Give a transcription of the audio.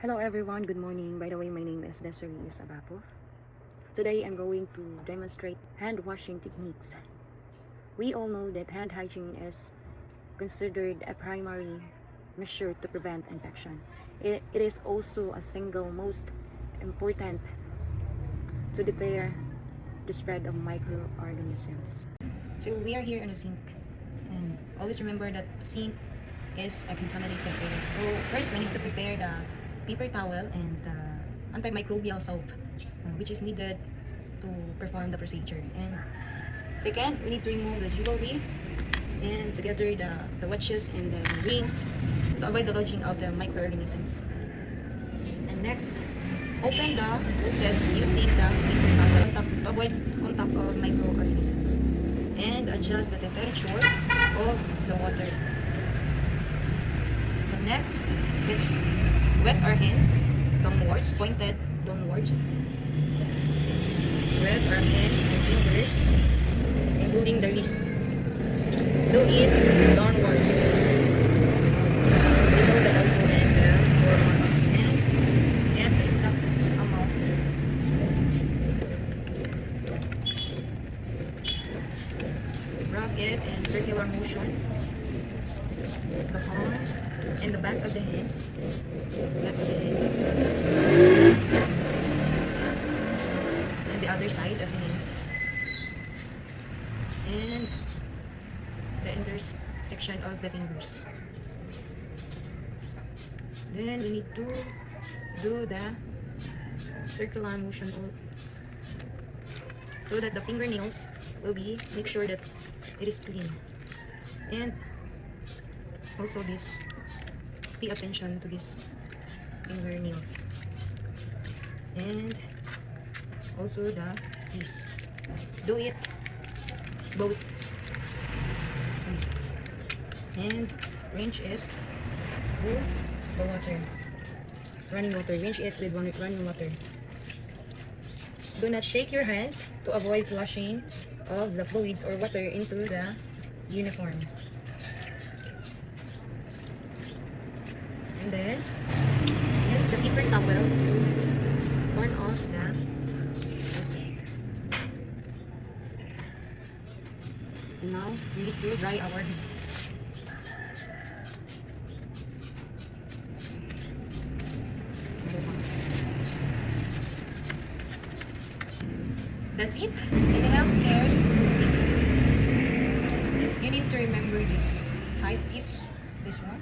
Hello everyone, good morning. By the way, my name is Desiree Isabapo. Today I'm going to demonstrate hand washing techniques. We all know that hand hygiene is considered a primary measure to prevent infection. It is also a single most important to deter the spread of microorganisms. So we are here in a sink, and always remember that sink is a contaminated area. So first we need to prepare the paper towel and antimicrobial soap, which is needed to perform the procedure. And second, we need to remove the jewelry and together the watches and the rings to avoid the lodging of the microorganisms. And next, open the faucet using the paper towel to avoid contact of microorganisms and adjust the temperature of the water. So next, let's wet our hands downwards, pointed downwards. Wet our hands and fingers, including the wrist. Do it downwards, below the elbow and the forearms, and get the exact amount. Rub it in circular motion. The palm and the back of the hands. Back of the hands. And the other side of the hands. And the intersection of the fingers. Then we need to do the circular motion so that the fingernails will make sure that it is clean. And also this, pay attention to these fingernails, and also the wrist. Do it both wrist, and rinse it with the water, running water. Rinse it with running water. Do not shake your hands to avoid flushing of the fluids or water into the uniform. And then use the paper towel to turn off the faucet. Now we need to dry our hands. That's it. In healthcare tips, you need to remember these 5 tips. This one.